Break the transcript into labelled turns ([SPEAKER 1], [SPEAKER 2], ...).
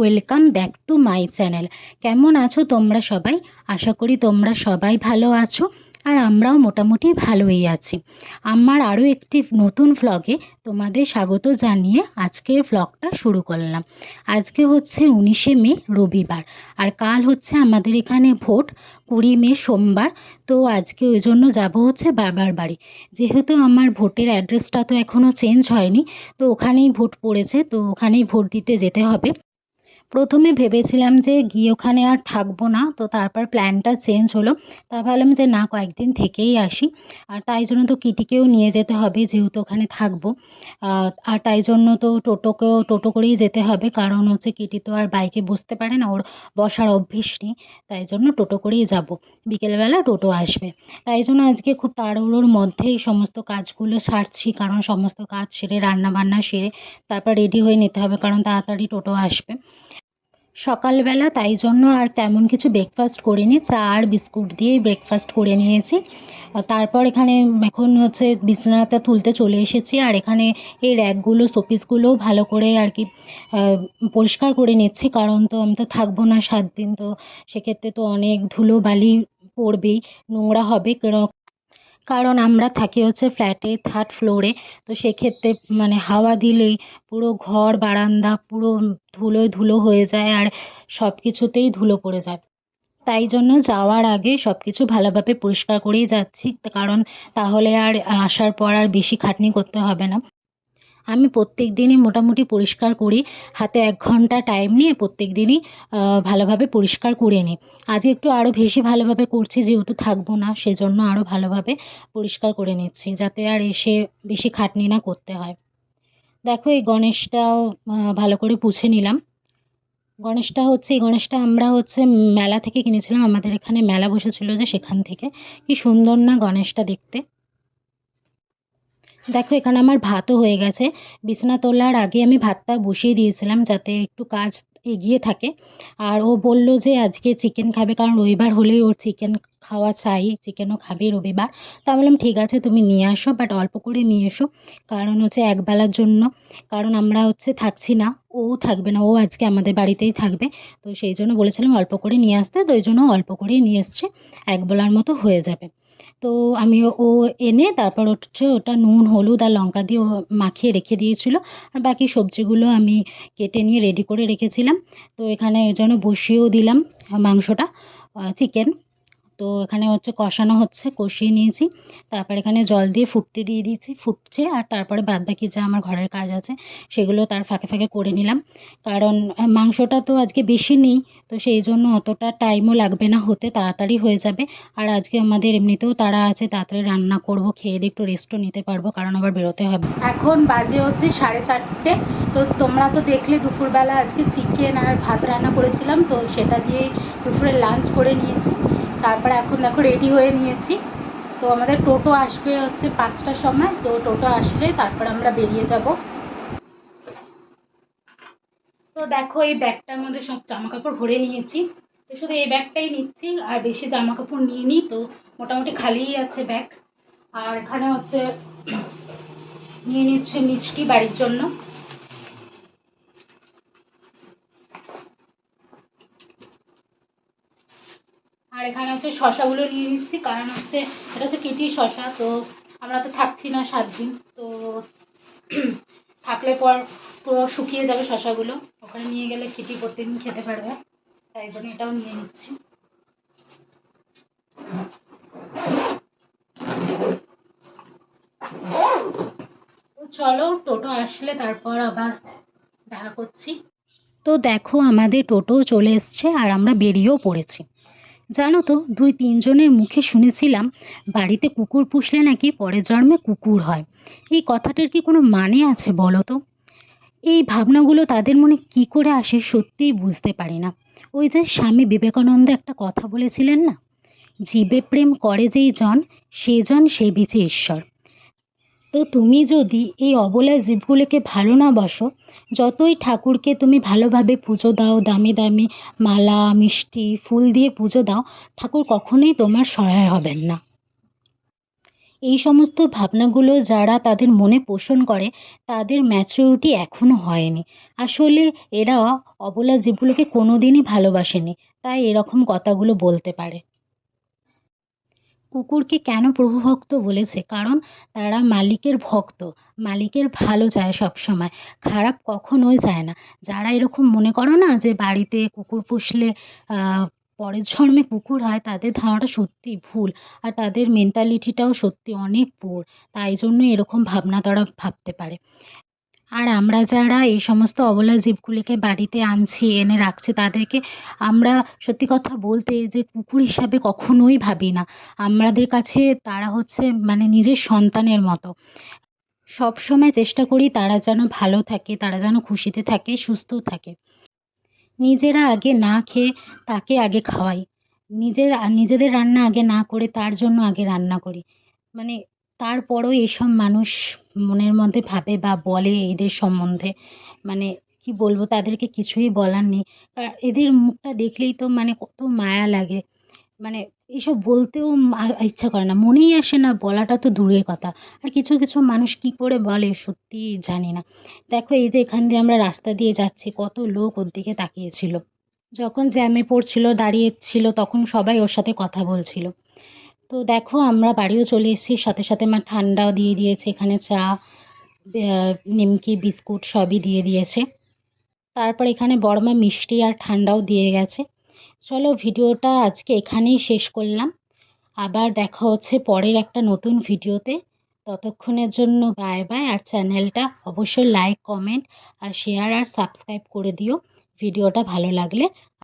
[SPEAKER 1] Welcome back to my channel. কেমন আছো তোমরা সবাই? আশা করি তোমরা সবাই ভালো আছো, আর আমরাও মোটামুটি ভালোই আছি। আমার আরও একটি নতুন ভ্লগে তোমাদের স্বাগত জানিয়ে আজকের ভ্লগটা শুরু করলাম। আজকে হচ্ছে 19শে মে রবিবার, আর কাল হচ্ছে আমাদের এখানে ভোট, 20 মে সোমবার। তো আজকে ওই জন্য যাবো হচ্ছে বাবার বাড়ি। যেহেতু আমার ভোটের অ্যাড্রেসটা তো এখনও চেঞ্জ হয়নি, তো ওখানেই ভোট পড়েছে, তো ওখানেই ভোট দিতে যেতে হবে। প্রথমে ভেবেছিলাম যে গিয়ে ওখানে আর থাকবো না, তো তারপর প্ল্যানটা চেঞ্জ হলো। তা ভাবলাম যে না, কয়েকদিন থেকেই আসি। আর তাই জন্য তো কিটিকেও নিয়ে যেতে হবে, যেহেতু ওখানে থাকবো। আর তাই জন্য তো টোটো করেই যেতে হবে, কারণ হচ্ছে কিটি তো আর বাইকে বসতে পারে না, ওর বসার অভ্যেস নেই। তাই জন্য টোটো করেই যাব, বিকেলবেলা টোটো আসবে। তাই জন্য আজকে খুব তাড়াহুড়োর মধ্যেই সমস্ত কাজগুলো সারছি, কারণ সমস্ত কাজ সেরে রান্না বান্না সেরে তারপর রেডি হয়ে নিতে হবে, কারণ তাড়াতাড়ি টোটো আসবে সকালবেলা। তাই জন্য আর তেমন কিছু ব্রেকফাস্ট করিনি, চা আর বিস্কুট দিয়েই ব্রেকফাস্ট করে নিয়েছি। আর তারপর এখানে এখন হচ্ছে বিছানাটা তুলতে চলে এসেছি, আর এখানে এই র্যাকগুলো শোপিসগুলোও ভালো করে আর কি পরিষ্কার করে নিচ্ছি, কারণ তো আমি তো থাকবো না 7 দিন, তো সেক্ষেত্রে তো অনেক ধুলো বালি পড়বেই, নোংরা হবে। কারণ আমরা থাকি হচ্ছে ফ্ল্যাটে 3rd ফ্লোরে, তো সেক্ষেত্রে মানে হাওয়া দিলেই পুরো ঘর বারান্দা পুরো ধুলোয় ধুলো হয়ে যায়, আর সব কিছুতেই ধুলো পড়ে যায়। তাই জন্য যাওয়ার আগে সব কিছু ভালোভাবে পরিষ্কার করেই যাচ্ছি, কারণ তাহলে আর আসার পর আর বেশি খাটনি করতে হবে না। আমি প্রত্যেক দিনই মোটামুটি পরিষ্কার করি, হাতে 1 ঘন্টা টাইম নিয়ে প্রত্যেক দিনই ভালোভাবে পরিষ্কার করে নিই। আজ একটু আরও বেশি ভালোভাবে করছি, যেহেতু থাকবো না সেজন্য আরও ভালোভাবে পরিষ্কার করে নিচ্ছি, যাতে আর এসে বেশি খাটনি না করতে হয়। দেখো, এই গণেশটাও ভালো করে পুছে নিলাম। এই গণেশটা আমরা হচ্ছে মেলা থেকে কিনেছিলাম, আমাদের এখানে মেলা বসেছিল যে, সেখান থেকে। কি সুন্দর না গণেশটা দেখতে। দেখো, এখানে আমার ভাতও হয়ে গেছে। বিছানা তোলার আগে আমি ভাতটা বসিয়ে দিয়েছিলাম, যাতে একটু কাজ এগিয়ে থাকে। আর ও বলল যে আজকে চিকেন খাবে, কারণ রবিবার হলেই ওর চিকেন খাওয়া চাই, চিকেনও খাবে রবিবার। তা বললাম ঠিক আছে, তুমি নিয়ে আসো, বাট অল্প করে নিয়ে এসো, কারণ হচ্ছে একবেলার জন্য। কারণ আমরা হচ্ছে থাকছি না, ও থাকবে না, ও আজকে আমাদের বাড়িতেই থাকবে। তো সেই জন্য বলেছিলাম অল্প করে নিয়ে আসতে, তো ওই জন্য অল্প করেই নিয়ে এসছে, একবেলার মতো হয়ে যাবে। তো আমি ও এনে তারপর হচ্ছে ওটা নুন হলুদ আর লঙ্কা দিয়ে ও মাখিয়ে রেখে দিয়েছিল, আর বাকি সবজিগুলো আমি কেটে নিয়ে রেডি করে রেখেছিলাম। তো এখানে এর জন্য বসিয়েও দিলাম মাংসটা, চিকেন। তো এখানে হচ্ছে কষানো হচ্ছে, কষিয়ে নিয়েছি। তারপর এখানে জল দিয়ে ফুটতে দিয়ে দিয়েছি, ফুটছে। আর তারপরে বাদবাকি যা আমার ঘরের কাজ আছে সেগুলো তার ফাঁকে ফাঁকে করে নিলাম, কারণ মাংসটা তো আজকে বেশি নেই, তো সেই জন্য অতটা টাইমও লাগবে না হতে, তাড়াতাড়ি হয়ে যাবে। আর আজকে আমাদের এমনিতেও তাড়া আছে, তাড়াতাড়ি রান্না করব, খেয়ে দিয়ে একটু রেস্টও নিতে পারবো, কারণ আবার বেরোতে হবে। এখন বাজে হচ্ছে 4:30। তো তোমরা তো দেখলে দুপুরবেলা আজকে চিকেন আর ভাত রান্না করেছিলাম, তো সেটা দিয়েই দুপুরে লাঞ্চ করে নিয়েছি। তারপরে এখন দেখো রেডি হয়ে নিয়েছি। তো আমাদের টোটো আসবে হচ্ছে 5টার সময়, তো টোটো আসলে তারপর আমরা বেরিয়ে যাব। তো দেখো, এই ব্যাগটার মধ্যে সব জামা কাপড় ভরে নিয়েছি, তো শুধু এই ব্যাগটাই নিচ্ছি, আর বেশি জামা কাপড় নিয়ে নিই, তো মোটামুটি খালিই আছে ব্যাগ। আর এখানে হচ্ছে নিয়ে নিচ্ছে মিষ্টি বাড়ির জন্য। আর এখানে হচ্ছে শশাগুলো নিয়ে নিচ্ছি, কারণ হচ্ছে এটা হচ্ছে কিটির শশা, তো আমরা তো থাকছি না 7 দিন, তো থাকলে পর পুরো শুকিয়ে যাবে শশাগুলো, ওখানে নিয়ে গেলে কিটি প্রত্যেকদিন খেতে পারবে, তাই জন্য এটাও নিয়ে নিচ্ছি। তো চলো, টোটো আসলে তারপর আবার দেখা করছি। তো দেখো, আমাদের টোটো চলে এসছে, আর আমরা বেরিয়েও পড়েছি। জানো তো, 2-3 জনের মুখে শুনেছিলাম বাড়িতে কুকুর পুষলে নাকি পরের জন্মে কুকুর হয়। এই কথাটার কি কোনো মানে আছে বলো তো? এই ভাবনাগুলো তাদের মনে কি করে আসে সত্যিই বুঝতে পারি না। ওই যে স্বামী বিবেকানন্দ একটা কথা বলেছিলেন না, জীবে প্রেম করে যেই জন, সে জন সেবিছে ঈশ্বর। তো তুমি যদি এই অবলা জীবগুলোকে ভালো না বাসো, যতই ঠাকুরকে তুমি ভালোভাবে পুজো দাও, দামি দামি মালা মিষ্টি ফুল দিয়ে পুজো দাও, ঠাকুর কখনোই তোমার সহায় হবেন না। এই সমস্ত ভাবনাগুলো যারা তাদের মনে পোষণ করে তাদের ম্যাচুরিটি এখনও হয়নি। আসলে এরা অবলা জীবগুলোকে কোনো দিনই ভালোবাসেনি, তাই এরকম কথাগুলো বলতে পারে। কুকুরকে কেন প্রভু ভক্ত বলেছে? কারণ তারা মালিকের ভক্ত, মালিকের ভালো চায় সবসময়, খারাপ কখনোই চায় না। যারা এরকম মনে করো না যে বাড়িতে কুকুর পুষলে পরের জন্মে কুকুর হয়, তাদের ধারণাটা সত্যিই ভুল। আর তাদের মেন্টালিটিটাও সত্যি অনেক পুয়ার, তাই জন্য এরকম ভাবনা তারা ভাবতে পারে। আর আমরা যারা এই সমস্ত অবলা জীবগুলিকে বাড়িতে আনছি, এনে রাখছি, তাদেরকে আমরা সত্যি কথা বলতে যে কুকুর হিসাবে কখনোই ভাবি না। আমাদের কাছে তারা হচ্ছে মানে নিজের সন্তানের মতো। সবসময় চেষ্টা করি তারা যেন ভালো থাকে, তারা যেন খুশিতে থাকে, সুস্থ থাকে। নিজেরা আগে না খেয়ে তাকে আগে খাওয়াই। নিজেদের রান্না আগে না করে তার জন্য আগে রান্না করি। মানে তারপরও এসব মানুষ মনের মধ্যে ভাবে বা বলে এদের সম্বন্ধে। মানে কি বলবো, তাদেরকে কিছুই বলার নেই। এদের মুখটা দেখলেই তো মানে কত মায়া লাগে। মানে এসব বলতেও ইচ্ছা করে না, মনেই আসে না, বলাটা তো দূরের কথা। আর কিছু কিছু মানুষ কি করে বলে সত্যিই জানি না। দেখো এই যে এখান দিয়ে আমরা রাস্তা দিয়ে যাচ্ছি, কত লোক ওর দিকে তাকিয়েছিল। যখন জ্যামে পড়ছিল দাঁড়িয়ে ছিল তখন সবাই ওর সাথে কথা বলছিল। তো দেখো আমরা বাড়িও চলে এসেছি, সাথে সাথে মা ঠান্ডাও দিয়ে দিয়েছে, এখানে চা, নিমকি, বিস্কুট সবই দিয়ে দিয়েছে। তারপর এখানে বড়মা মিষ্টি আর ঠান্ডাও দিয়ে গেছে। চলো ভিডিওটা আজকে এখানেই শেষ করলাম। আবার দেখা হচ্ছে পরের একটা নতুন ভিডিওতে। ততক্ষণের জন্য বাই বাই। আর চ্যানেলটা অবশ্যই লাইক, কমেন্ট আর শেয়ার আর সাবস্ক্রাইব করে দিও ভিডিওটা ভালো লাগলে।